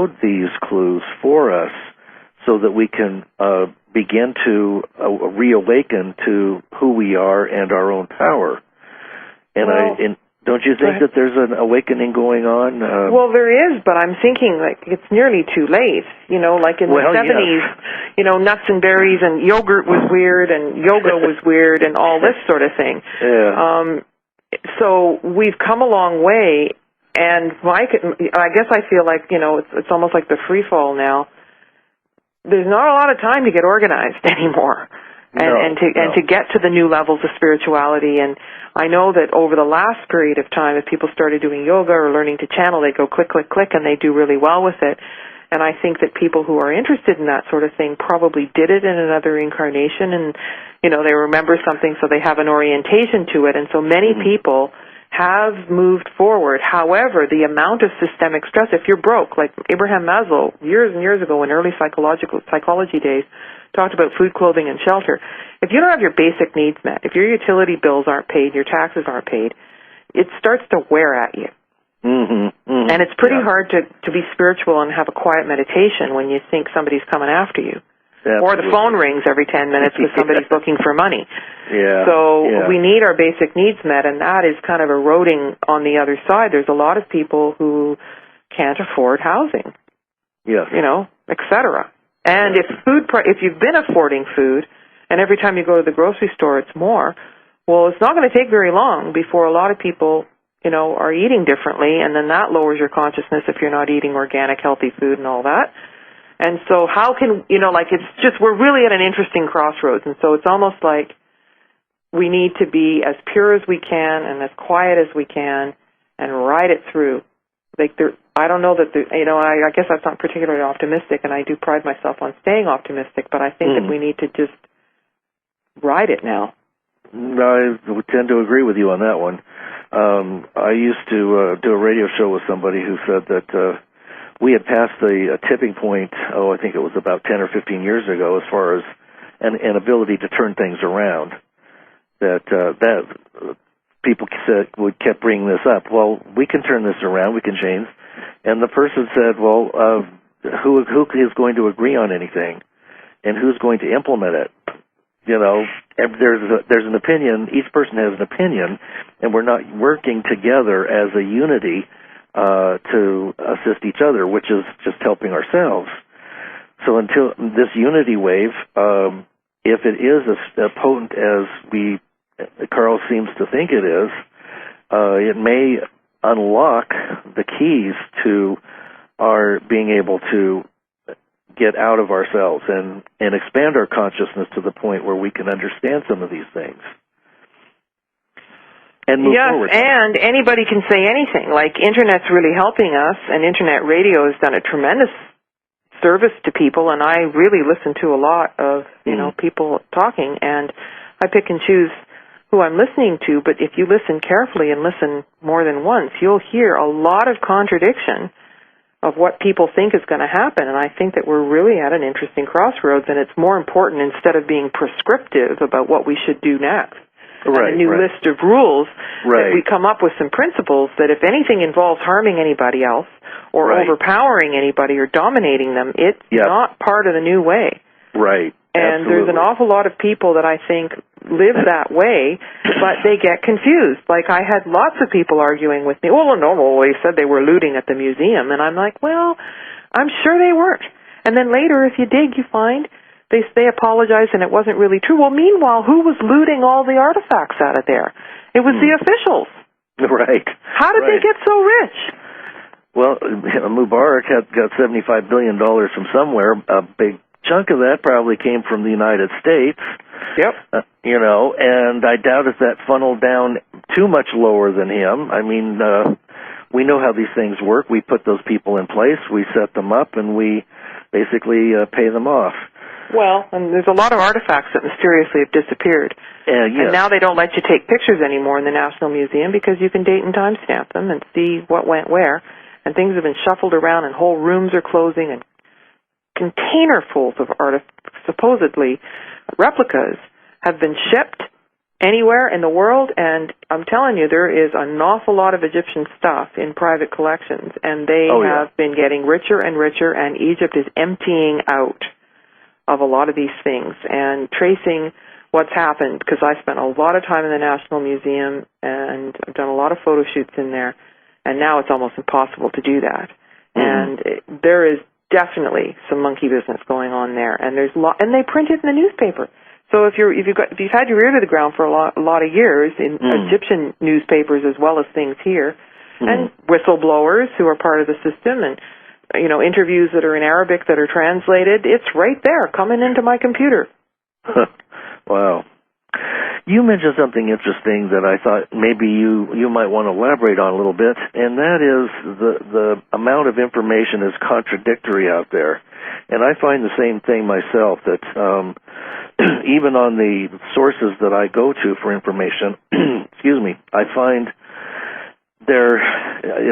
these clues for us so that we can begin to reawaken to who we are and our own power. And don't you think that there's an awakening going on? Well, there is, but I'm thinking like it's nearly too late. Like in the 70s, nuts and berries and yogurt was weird and yoga was weird and all this sort of thing. Yeah. So we've come a long way, and I guess I feel like, it's almost like the free fall now. There's not a lot of time to get organized anymore. And to get to the new levels of spirituality. And I know that over the last period of time, if people started doing yoga or learning to channel, they go click, click, click, and they do really well with it. And I think that people who are interested in that sort of thing probably did it in another incarnation, and, they remember something, so they have an orientation to it. And so many people have moved forward. However, the amount of systemic stress, if you're broke, like Abraham Maslow, years and years ago in early psychology days, talked about food, clothing, and shelter. If you don't have your basic needs met, if your utility bills aren't paid, your taxes aren't paid, it starts to wear at you. And it's pretty hard to be spiritual and have a quiet meditation when you think somebody's coming after you. Absolutely. Or the phone rings every 10 minutes because somebody's looking for money. Yeah. So we need our basic needs met, and that is kind of eroding on the other side. There's a lot of people who can't afford housing, et cetera. And if you've been affording food, and every time you go to the grocery store it's more, well, it's not going to take very long before a lot of people, are eating differently, and then that lowers your consciousness if you're not eating organic, healthy food and all that. And so how can, we're really at an interesting crossroads, and so it's almost like we need to be as pure as we can and as quiet as we can and ride it through. I don't know that, I guess that's not particularly optimistic, and I do pride myself on staying optimistic, but I think that we need to just ride it now. I would tend to agree with you on that one. I used to do a radio show with somebody who said that we had passed the tipping point, I think it was about 10 or 15 years ago, as far as an ability to turn things around. That people kept bringing this up. Well, we can turn this around. We can change. And the person said, well, who is going to agree on anything, and who's going to implement it? There's an opinion. Each person has an opinion, and we're not working together as a unity to assist each other, which is just helping ourselves. So until this unity wave, if it is as potent as Carl seems to think it is, it may unlock the keys to our being able to get out of ourselves and expand our consciousness to the point where we can understand some of these things and move forward. Yes, and anybody can say anything. Like, Internet's really helping us, and Internet radio has done a tremendous service to people, and I really listen to a lot of, people talking, and I pick and choose who I'm listening to, but if you listen carefully and listen more than once, you'll hear a lot of contradiction of what people think is going to happen, and I think that we're really at an interesting crossroads, and it's more important, instead of being prescriptive about what we should do next, and a new list of rules, that we come up with some principles that if anything involves harming anybody else or overpowering anybody or dominating them, it's not part of the new way. Right. And there's an awful lot of people that I think live that way, but they get confused. Like, I had lots of people arguing with me, they said they were looting at the museum. And I'm like, well, I'm sure they weren't. And then later, if you dig, you find they apologized and it wasn't really true. Well, meanwhile, who was looting all the artifacts out of there? It was the officials. Right. How did they get so rich? Well, Mubarak got $75 billion from somewhere. A big chunk of that probably came from the United States. Yep. And I doubt if that funneled down too much lower than him. I mean, we know how these things work. We put those people in place, we set them up, and we basically pay them off. Well, and there's a lot of artifacts that mysteriously have disappeared. Yes. And now they don't let you take pictures anymore in the National Museum because you can date and timestamp them and see what went where. And things have been shuffled around and whole rooms are closing and containerfuls of supposedly replicas have been shipped anywhere in the world, and I'm telling you, there is an awful lot of Egyptian stuff in private collections, and they have been getting richer and richer, and Egypt is emptying out of a lot of these things and tracing what's happened, because I spent a lot of time in the National Museum, and I've done a lot of photo shoots in there, and now it's almost impossible to do that. And there is definitely some monkey business going on there, and and they print it in the newspaper. So if you've had your ear to the ground for a lot of years in Egyptian newspapers as well as things here, and whistleblowers who are part of the system, and interviews that are in Arabic that are translated, it's right there coming into my computer. Wow. You mentioned something interesting that I thought maybe you might want to elaborate on a little bit, and that is the amount of information is contradictory out there. And I find the same thing myself, that even on the sources that I go to for information, excuse me, I find there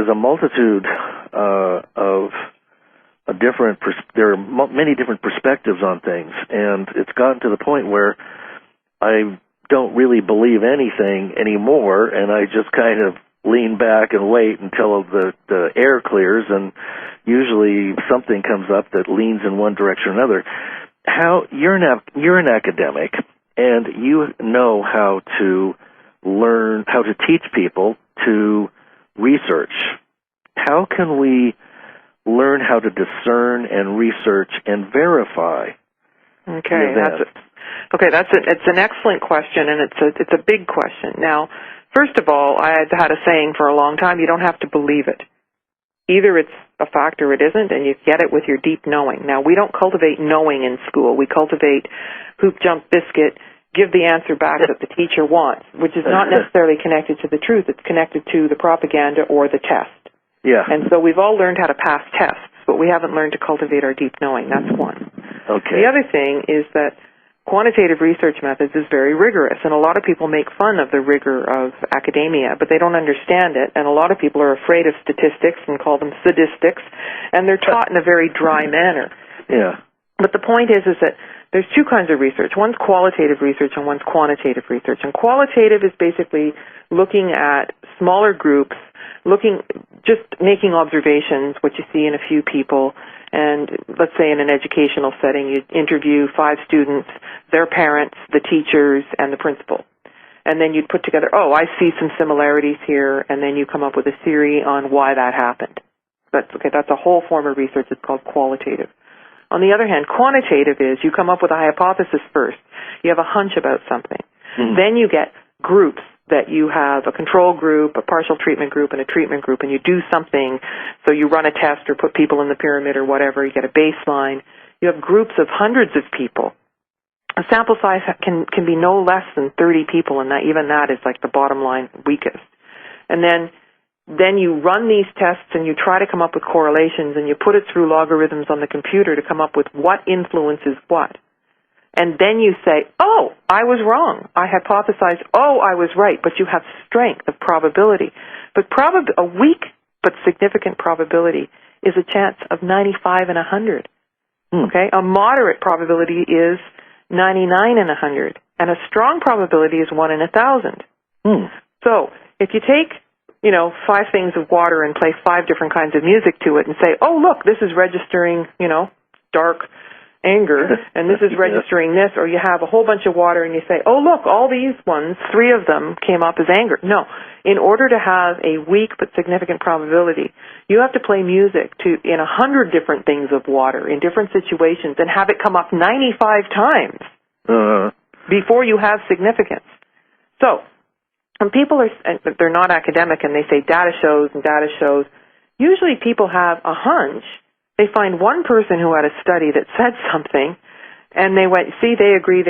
is a multitude of there are many different perspectives on things, and it's gotten to the point where I don't really believe anything anymore, and I just kind of lean back and wait until the air clears, and usually something comes up that leans in one direction or another. You're an academic, and you know how to learn, how to teach people to research. How can we learn how to discern and research and verify? It's an excellent question, and it's a big question. Now, first of all, I've had a saying for a long time: you don't have to believe it. Either it's a fact or it isn't, and you get it with your deep knowing. Now, we don't cultivate knowing in school. We cultivate hoop, jump, biscuit, give the answer back that the teacher wants, which is not necessarily connected to the truth. It's connected to the propaganda or the test. Yeah. And so we've all learned how to pass tests, but we haven't learned to cultivate our deep knowing. That's one. Okay. The other thing is that quantitative research methods is very rigorous, and a lot of people make fun of the rigor of academia, but they don't understand it, and a lot of people are afraid of statistics and call them sadistics, and they're taught in a very dry manner. Yeah. But the point is that there's two kinds of research. One's qualitative research and one's quantitative research. And qualitative is basically looking at smaller groups, just making observations, what you see in a few people. And let's say in an educational setting, you interview 5 students, their parents, the teachers, and the principal. And then you'd put together, I see some similarities here, and then you come up with a theory on why that happened. That's a whole form of research. It's called qualitative. On the other hand, quantitative is you come up with a hypothesis first. You have a hunch about something. Mm-hmm. Then you get groups that you have a control group, a partial treatment group, and a treatment group, and you do something. So you run a test or put people in the pyramid or whatever. You get a baseline. You have groups of hundreds of people. A sample size can be no less than 30 people, and even that is like the bottom line weakest. And then you run these tests and you try to come up with correlations, and you put it through logarithms on the computer to come up with what influences what. And then you say, I was wrong. I hypothesized, I was right. But you have strength of probability. But a weak but significant probability is a chance of 95 in 100. Okay? A moderate probability is 99 in 100. And a strong probability is 1 in 1,000. So if you take 5 things of water and play 5 different kinds of music to it and say, look, this is registering, dark anger, and this is registering this, or you have a whole bunch of water and you say, look, all these ones, 3 of them came up as anger. No. In order to have a weak but significant probability, you have to play music in 100 different things of water in different situations and have it come up 95 times before you have significance. So, when people they're not academic and they say data shows, usually people have a hunch. They find one person who had a study that said something, and they went, see, they agree,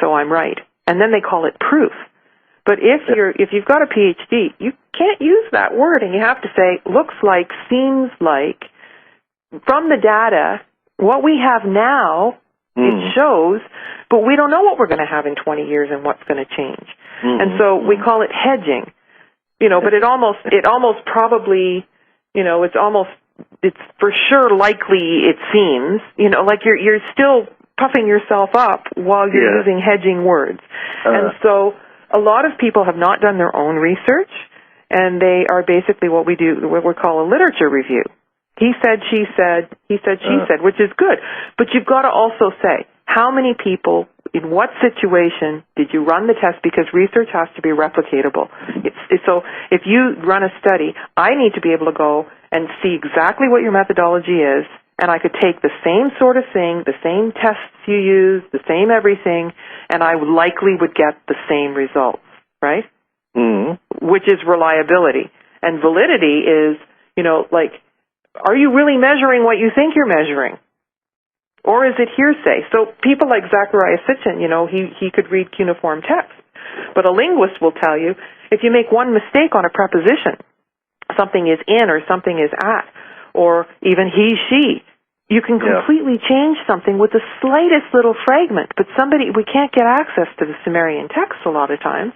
so I'm right. And then they call it proof. But if you've got a PhD, you can't use that word, and you have to say, looks like, seems like, from the data, what we have now, it shows, but we don't know what we're going to have in 20 years and what's going to change. And so we call it hedging, but it almost probably, it's for sure likely it seems, like you're still puffing yourself up while you're using hedging words. And so a lot of people have not done their own research, and they are basically what we call a literature review. He said, she said, he said, she said, which is good. But you've got to also say, how many people, in what situation did you run the test? Because research has to be replicatable. So if you run a study, I need to be able to go and see exactly what your methodology is, and I could take the same sort of thing, the same tests you use, the same everything, and I likely would get the same results, right? Mm-hmm. Which is reliability. And validity is, like, are you really measuring what you think you're measuring? Or is it hearsay? So people like Zahi Hawass, he could read cuneiform text. But a linguist will tell you, if you make one mistake on a preposition, something is in or something is at, or even he, she, you can completely change something with the slightest little fragment. But we can't get access to the Sumerian text a lot of times.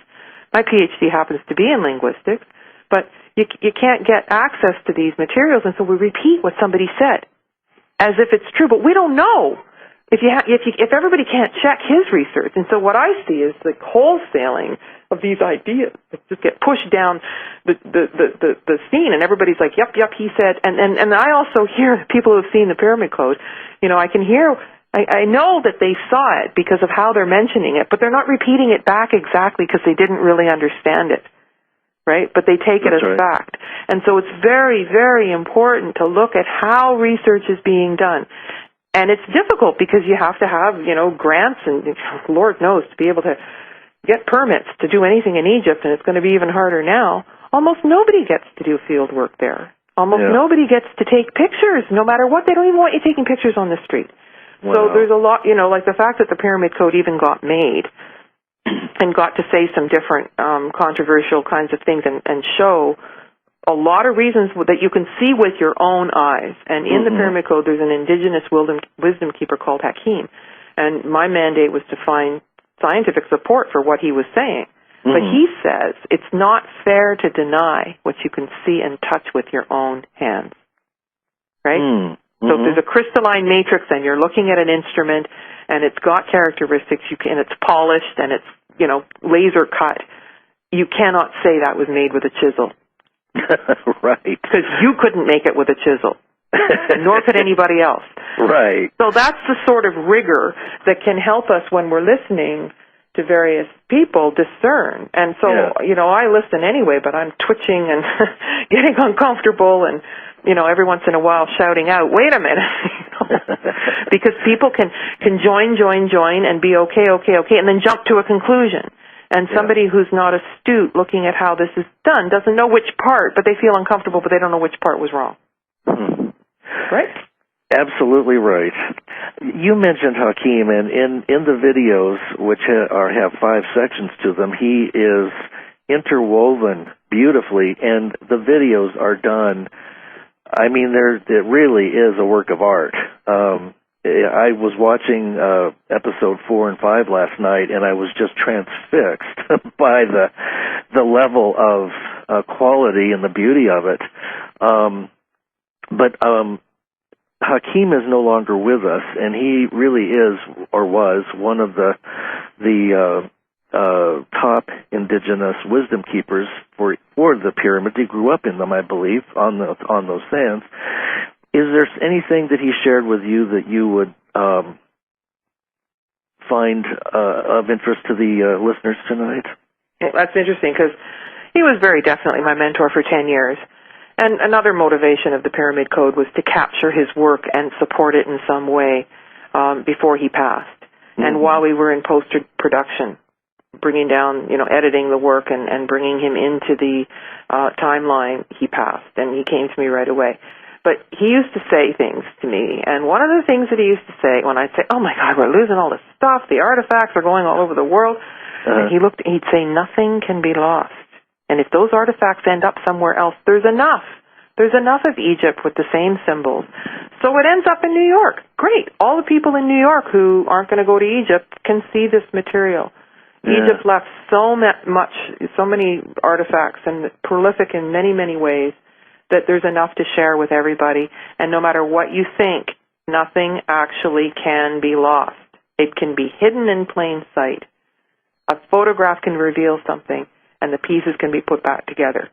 My PhD happens to be in linguistics, but you can't get access to these materials, and so we repeat what somebody said as if it's true, but we don't know if everybody can't check his research. And so what I see is the wholesaling of these ideas that just get pushed down the scene, and everybody's like, yep, he said. And I also hear people who have seen the Pyramid Code, I know that they saw it because of how they're mentioning it, but they're not repeating it back exactly because they didn't really understand it, right? But they take it as fact. And so it's very, very important to look at how research is being done. And it's difficult because you have to have, grants and Lord knows to be able to get permits to do anything in Egypt, and it's going to be even harder now. Almost nobody gets to do field work there. Almost nobody gets to take pictures, no matter what. They don't even want you taking pictures on the street. Wow. So there's a lot, like the fact that the Pyramid Code even got made and got to say some different controversial kinds of things and show a lot of reasons that you can see with your own eyes. And in the Pyramid Code, there's an indigenous wisdom keeper called Hakim. And my mandate was to find scientific support for what he was saying. But he says it's not fair to deny what you can see and touch with your own hands. Right? So if there's a crystalline matrix and you're looking at an instrument and it's got characteristics, and it's polished and it's, laser cut, you cannot say that was made with a chisel. Right. Because you couldn't make it with a chisel. Nor could anybody else. Right. So that's the sort of rigor that can help us when we're listening to various people discern. And so, I listen anyway, but I'm twitching and getting uncomfortable and, every once in a while shouting out, wait a minute. Because people can join and be okay, and then jump to a conclusion. And somebody who's not astute looking at how this is done doesn't know which part, but they feel uncomfortable, but they don't know which part was wrong. Right? Absolutely right. You mentioned Hakim, and in the videos, which have 5 sections to them, he is interwoven beautifully, and the videos are done. I mean, it really is a work of art. I was watching episode 4 and 5 last night, and I was just transfixed by the level of quality and the beauty of it. But Hakim is no longer with us, and he really is, or was, one of the top indigenous wisdom keepers for the pyramids. He grew up in them, I believe, on those sands. Is there anything that he shared with you that you would find of interest to the listeners tonight? Well, that's interesting, because he was very definitely my mentor for 10 years. And another motivation of the Pyramid Code was to capture his work and support it in some way before he passed. And while we were in post-production, bringing down, editing the work and bringing him into the timeline, he passed, and he came to me right away. But he used to say things to me, and one of the things that he used to say when I'd say, oh my God, we're losing all this stuff, the artifacts are going all over the world, and he'd say, nothing can be lost. And if those artifacts end up somewhere else, there's enough. There's enough of Egypt with the same symbols. So it ends up in New York. Great. All the people in New York who aren't going to go to Egypt can see this material. Yeah. Egypt left so many artifacts, and prolific in many, many ways, that there's enough to share with everybody. And no matter what you think, nothing actually can be lost. It can be hidden in plain sight. A photograph can reveal something, and the pieces can be put back together.